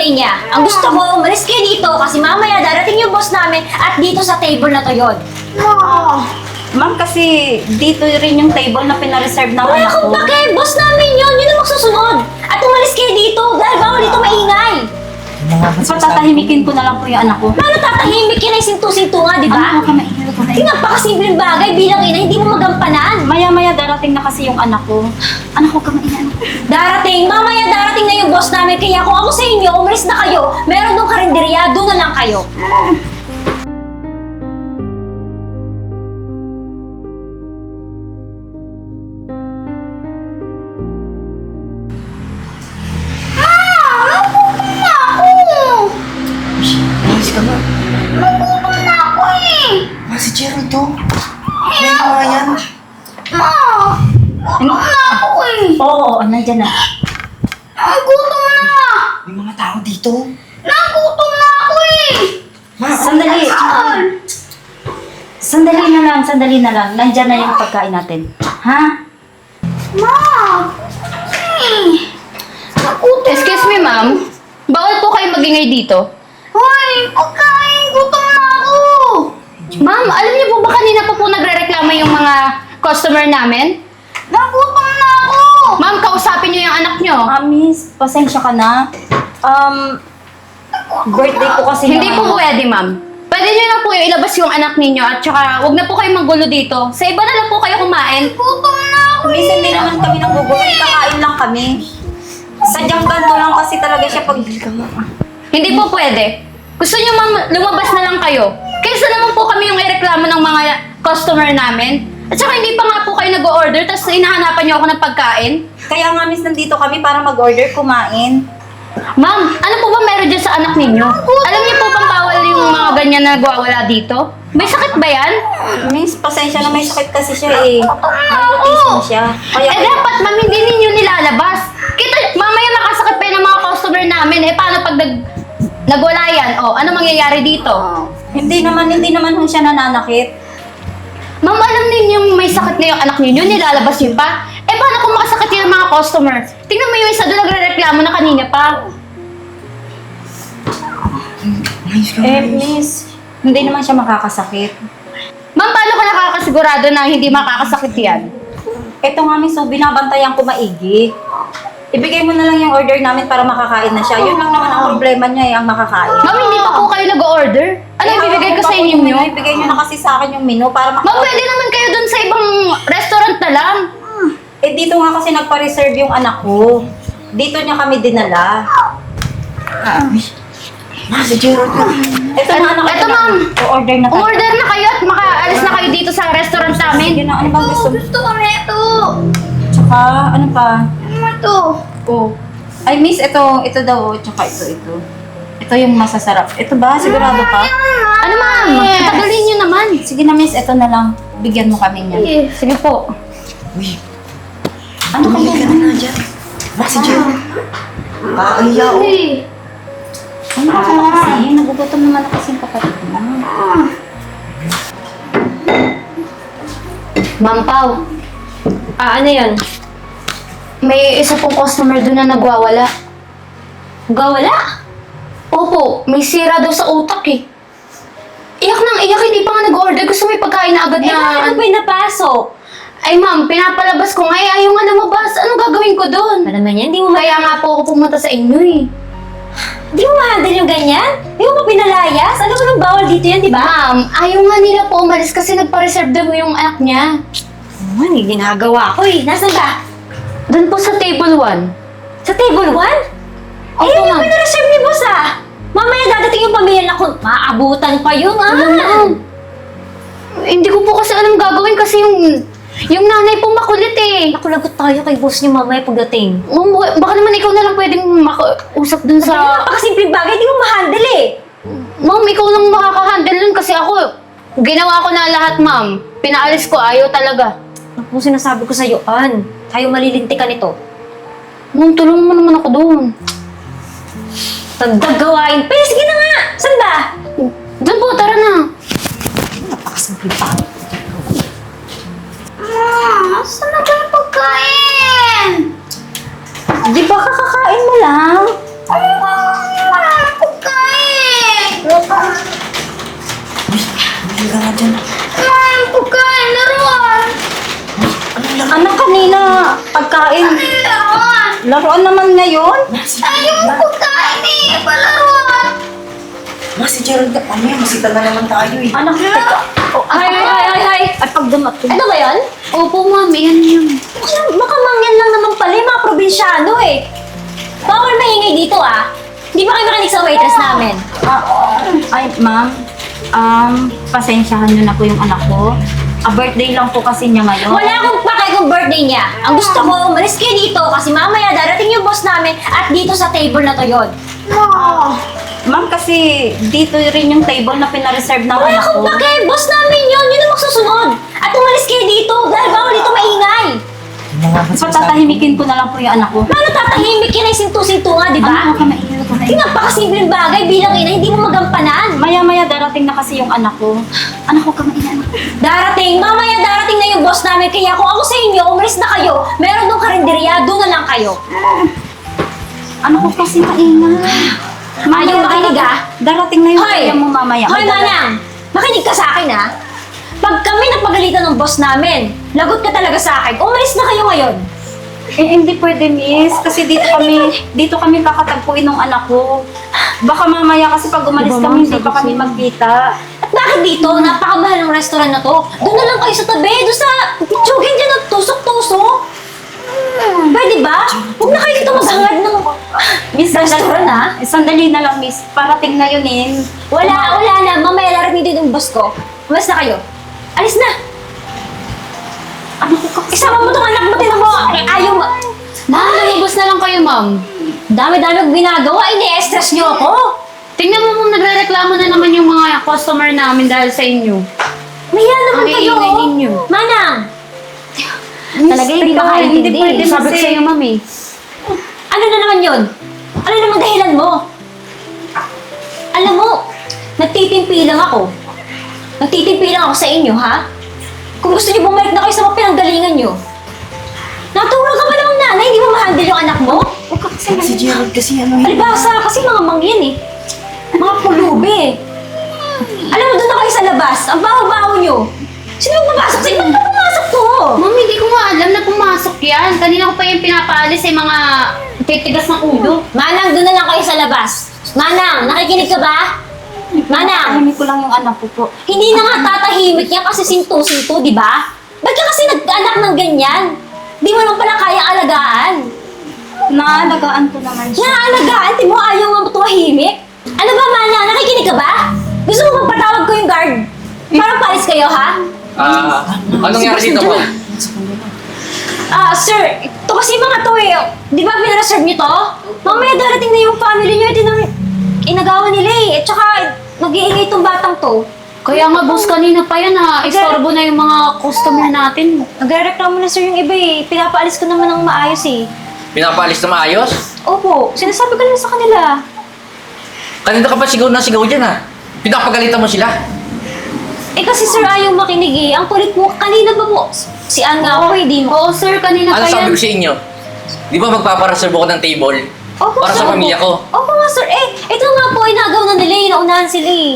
pamilya. Ang gusto ko, umalis kayo dito kasi mamaya darating yung boss namin at dito sa table na to yun. Ma'am, kasi dito rin yung table na pinareserve ng Wala anak akong ko. pake, boss namin yun. Yun ang magsusunod. At umalis kayo dito dahil bawal dito maingay. Patatahimikin ko na lang po yung anak ko. Paano tatahimik yan ay sintu-sintu nga, di ba? Ano ka maingay ko na Di napakasimpleng bagay bilang ina, hindi mo magampanan. Maya-maya darating na kasi yung anak ko. Anak ko ka maingay. Darating, mamaya darating na yung boss namin. Kaya kung ako sa inyo, umalis na kayo. Meron doon karinderya, doon na lang kayo. Ayos ka nga. Nagutom na ako eh! Si Gerald to. Ano nga yan? Ma! Nagutom na ako eh! Oo, nandyan na. Nagutom na! May mga tao dito. Nagutom na ako eh! Sandali. Sandali na lang. Nandyan na yung pagkain natin. Ha? Ma! Nagutom Excuse me, ma'am. Bawal po kayo magingay dito. Hoy! Pagkain! Gutom na ako! Ma'am, alam niyo po ba kanina pa po nagre-reklamo yung mga customer namin? Nagutom na ako! Ma'am, kausapin niyo yung anak niyo. Miss, pasensya ka na. Birthday ko kasi Hindi ng po ano. pwede, ma'am. Pwede niyo na po yung ilabas yung anak ninyo at saka huwag na po kayo manggulo dito. Sa iba na lang po kayo kumain. Gutom na ako Miss, hindi naman kami nagugulat. Kakain lang kami. Sadyang ganito lang kasi talaga siya pag... Hindi po pwede. Gusto niyo, ma'am, lumabas na lang kayo. Kaysa naman po kami yung ireklamo ng mga customer namin. At saka hindi pa nga po kayo nag-order, tapos hinahanapan niyo ako ng pagkain. Kaya nga, miss, nandito kami para mag-order, kumain. Ma'am, ano po ba meron dyan sa anak ninyo? Alam niyo po bang bawal yung mga ganyan na nagwawala dito? May sakit ba yan? Miss, pasensya na may sakit kasi siya eh. May autism siya. Kaya... Dapat ma'am, hindi ninyo nilalabas. Kita, mamaya makasakit pa yun ng mga customer namin. Paano pag nagwala yan? Ano mangyayari dito? Hindi naman ho siya nananakit. Ma'am, alam ninyong may sakit na yung anak ninyo, nilalabas yun pa? Paano kung makasakit yun ng mga customer? Tingnan mo yung isa doon nagre-reklamo na kanina pa. Ayos ka nga. Miss, hindi naman siya makakasakit. Ma'am, paano ka nakakasigurado na hindi makakasakit yan? Ito nga, miss, binabantayan ko maigi. Ibigay mo na lang yung order namin para makakain na siya. Yun lang naman ang problema niya, ang makakain. Ma'am, hindi pa po kayo nag-order. Ano ibibigay ko sa inyo nyo? Ibigay nyo na kasi sa akin yung menu para Ma'am, pwede naman kayo doon sa ibang restaurant na lang. dito nga kasi nagpa-reserve yung anak ko. Dito niya kami dinala. Si Gerald ka. Ito na anak. Ito, ma'am. O-order na tayo. Umorder na kayo at makaalis na kayo dito sa restaurant namin. Sige na, ano bang gusto mo? Gusto ko neto! Tsaka, ano pa? Ano to? Oh. Ay, miss, ito daw. Tsaka ito. Ito yung masasarap. Ito ba? Sigurado ka? Ano, ma'am? Patagalin nyo naman. Sige na, miss. Ito na lang. Bigyan mo kami niyan. Sige po. Uy, Ano ka tumigil ka na nga dyan. Si Gerald. Paaiya o. Ano ka kasi? Nagugutom naman na kasi yung kapatid mo. Ma'am Pao, Ano yun? may isa pong customer doon na nagwawala. Gawala? Opo, may sira daw sa utak eh. Iyak nang iyak, hindi pa nga nag-order. Gusto may pagkain na agad na... Ano ba yung napasok? Ay ma'am, pinapalabas ko nga eh. Ayaw nga lumabas. Anong gagawin ko doon? Ano naman yan? Di mo Kaya nga po ako pumunta sa inyo eh. Di mo ma-handle yung ganyan? Di mo pa pinalayas? Alam mo nang bawal dito yan, di ba? Ma'am, ayaw nga nila po umalis kasi nagpa-reserve daw yung anak niya. Ano, hindi ginagawa ko eh. Nasaan ba? Doon po sa table 1. Sa table 1? Opo, Yung ma'am. pinareserve ni boss ah. Mamaya dadating yung pamilya na kung maabutan pa yun ah. Alam ma'am. Hindi ko po kasi alam gagawin kasi yung nanay po makulit eh. Naku, lagot tayo kay boss niyo mamaya pagdating. Ma'am, baka naman ikaw na lang pwedeng makausap dun Sa sa... napakasimpleng bagay, di mo ma-handle eh. Ma'am, ikaw lang makaka-handle nun kasi ako, ginawa ko na lahat, ma'am. Pinaalis ko, ayaw talaga. Naku, sinasabi ko sa'yo, tayo malilintikan ito. Ma'am, tulungan mo naman ako doon. Pagdagawain. Pero sige na nga! Saan ba? Doon po, tara na. Napakasimpleng bagay. Saan na ba yung pagkain? Di ba kakakain mo lang? Ano ba? Laruan naman ngayon? Ayaw mo pagkain eh. Palaruan. Ma, si Gerald, ano yan? Masita na naman tayo eh. Anak, teka. Oh, Ay! At pag dumating. Ano ba yan? Opo, ma'am. Yan yun. Makamangyan lang naman pala yung mga probinsyano eh. Bawal maingay dito ah. Hindi ba kayo makinig sa waitress namin? Ay, ma'am. Pasensyahan niyo na po yung anak ko. Birthday lang po kasi niya ngayon. Wala akong pakay kung birthday niya. Ang gusto ko, umalis kayo dito kasi mamaya darating yung boss namin at dito sa table na to yun. Ma'am, kasi dito rin yung table na pinareserve ng Wala anak ko. akong pakay, boss namin yun. Yun ang magsusunod. At umalis kayo dito dahil bawal dito maingay. Ano nga ba So, sinasabi? tatahimikin ko na lang po yung anak ko. Paano tatahimik yun ay sintu-sintu nga, di ba? Ano ka maingay? Yung napakasimpleng bagay bilang ina, hindi mo magampanan. Maya-maya darating na kasi yung anak ko. Anak ko ka maingay. Darating, mamaya darating na yung boss namin. Kaya kung ako sa inyo, umalis na kayo. Meron nung karinderya, doon na lang kayo. Anak ko kasi maingay. Ayaw makinig ah. Darating na yung Hoy! kaya mo mamaya. Hoy, May dala- Manang! Makinig ka sa akin, ha? Pag kami napagalitan ng boss namin, lagot ka talaga sa akin. Umalis na kayo ngayon. Hindi pwede, miss. Kasi dito kami kakatagpuin ng anak ko. Baka mamaya kasi pag umalis Diba, kami, ma'am, hindi pa sabi kami sa'yo. magkita. At bakit dito? Napakamahal ng restaurant na to. Doon na lang kayo sa tabi. Doon sa titsugin dyan ng tusok-tusok. Pwede ba? Huwag na kayo dito maghangad ng Miss, restaurant, ha? Sandali na lang, miss. Parating na yun, eh. Wala na. Mamaya larating dito yung boss ko. Umalis na kayo. Alis na. Ano ko kasi? Isama mo itong anak mo, tinan mo. Ayaw mo. Ma'am, lumabas na lang kayo, ma'am. Dami-dami kong ginagawa. Ini-stress niyo ako. Tingnan mo, ma'am, nagre-reklamo na naman yung mga customer namin dahil sa inyo. Maya naman Ang kayo. iingay ninyo. Manang, Miss, talaga hindi teka, makaintindi. Hindi pwede Sabi ko kasi. sa'yo, ma'am, eh. ano na naman yun? Ano naman dahilan mo? Alam mo, nagtitimpi lang ako. Nagtitimpi lang ako sa inyo, ha? Kung gusto niyo bumalik na kayo sa mga pinanggalingan niyo. Natulog ka ba namang nanay? Hindi mo ma-handle yung anak mo? Huwag ka kasi Si Gerald kasi ano yun. Alibasa, kasi mga mangyan eh. Mga pulubi eh. Alam mo, doon na kayo sa labas. Ang baho-baho niyo. Sino yung pumasok? Sino ba pumasok to? Ma'am, hindi ko nga alam na pumasok yan. Kanina ko pa yung pinapaalis sa mga titigas ng ulo. Manang, doon na lang kayo sa labas. Manang, nakikinig ka ba? Manang, Tahimik ko lang yung anak ko po. hindi na nga tatahimik niya kasi sinto-sinto, di ba? Ba't ka kasi nag-anak ng ganyan? Di mo lang pala kaya alagaan. Naalagaan ko naman siya. Naalagaan, di mo ayaw nga tumahimik? Ano ba, Manang? Nakikinig ka ba? Gusto mo magpatawag ko yung guard? Parang palis kayo, ha? Anong nangyari dito, ma'am? Sir, ito kasi mga to eh. Di ba pinareserve niyo to? Mamaya darating na yung family niyo. Ito nang inagawa nila eh. At saka, mag-iingay itong batang to. Kaya nga, boss, kanina pa yan, ha. Istorbo na yung mga customer natin. Nagre-reklamo na sir yung iba eh. Pinapaalis ko naman ng maayos eh. Pinapaalis na maayos? Opo, sinasabi ko naman sa kanila. Kanina ka pa sigaw na sigaw dyan, ha? Pinapagalitan mo sila? Eh kasi sir, ayaw makinig eh. Ang kulit mo, kanina ba po? Si Ann nga ako eh, di mo. Oo, sir, kanina Ano pa sabi yan. ko sa inyo? Di ba magpapareserve ako ng table? Opo, Para sir, sa pamilya ko? Opo nga sir, ito nga po, inagaw na nila eh. Naunahan sila eh.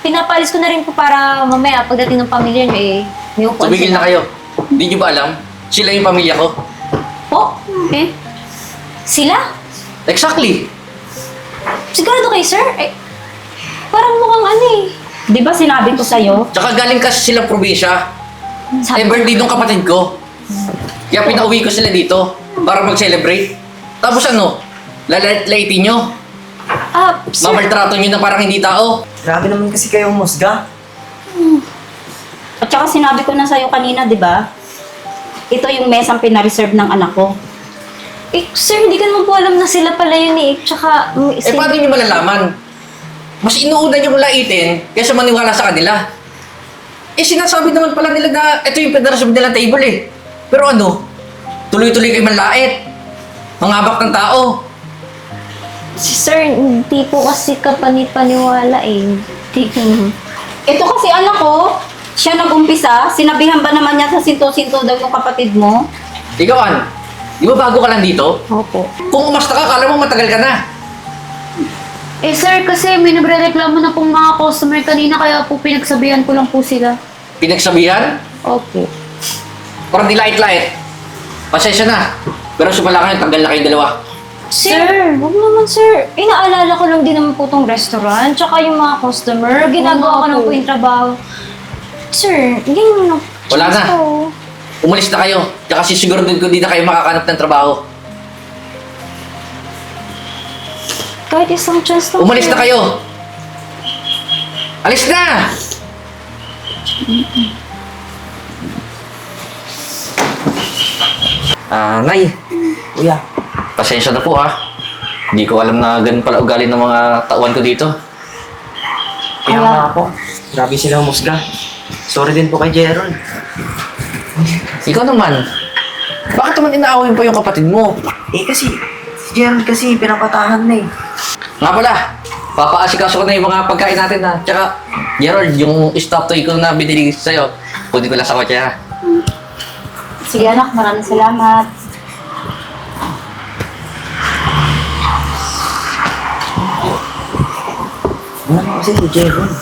Pinapaalis ko na rin po para mamaya pagdating ng pamilya niyo eh. May upuan Tumigil na kayo. Hindi nyo ba alam? Sila yung pamilya ko. Po? Eh? Sila? Exactly. Sigurado kayo sir? Parang mukhang ano eh. Di ba sinabi ko sa'yo? Tsaka galing kasi silang probinsya. Sabi Birthday nung kapatid ko. Kaya pinauwi ko sila dito para mag-celebrate. Tapos ano? Lalait-laitin nyo. sir, Mamaltrato nyo na parang hindi tao. Grabe naman kasi kayo musga. At saka sinabi ko na sa'yo kanina, di ba? Ito yung mesang pinareserve ng anak ko. sir, hindi ko naman po alam na sila pala yun eh. Tsaka, Paano nyo malalaman? Mas inuuna nyo laitin kaysa maniwala sa kanila. Sinasabi naman pala nila na ito yung pinarasabi nilang table eh. Pero ano? Tuloy-tuloy kayo manlait. Mangabak ng tao. si sir, hindi po kasi kapanipaniwala eh. Ito kasi anak ko, siya nag-umpisa, sinabihan ba naman niya sa sinto-sinto daw yung kapatid mo? Ikaw, Ann, di ba bago ka lang dito? Opo. Kung umasta ka, kala mo matagal ka na. Eh, sir, kasi may nagre-reklamo na pong mga customer kanina, kaya po pinagsabihan ko lang po sila. Pinagsabihan? Opo. Parang dilait-lait. Pasensya na. Pero sumala kayo, tanggal na kayong dalawa. Sir, wag naman sir. Inaalala ko lang din naman po tong restaurant, tsaka yung mga customer. Ginagawa ko lang po yung trabaho. Sir, ganyan mo na. Wala na. Po. Umalis na kayo. Tsaka sisiguraduhin ko di na kayo makakanap ng trabaho. Kahit isang chance lang. Umalis sir. na kayo! Alis na! Nay. Kuya, Pasensya na po ha. Hindi ko alam na ganun pala ugali ng mga tauhan ko dito. kaya nga po. Grabe sila humusga. Sorry din po kay Gerald. Ikaw naman. Bakit naman inaawin pa yung kapatid mo? Kasi, si Gerald kasi pinapatahan na eh. Nga pala, papaasikaso ko na yung mga pagkain natin ha. Tsaka, Gerald, yung stop toy ko na binili sa'yo, kunin ko lang sa kotse ha. Sige anak, maraming salamat. Ano kasi si Gerald?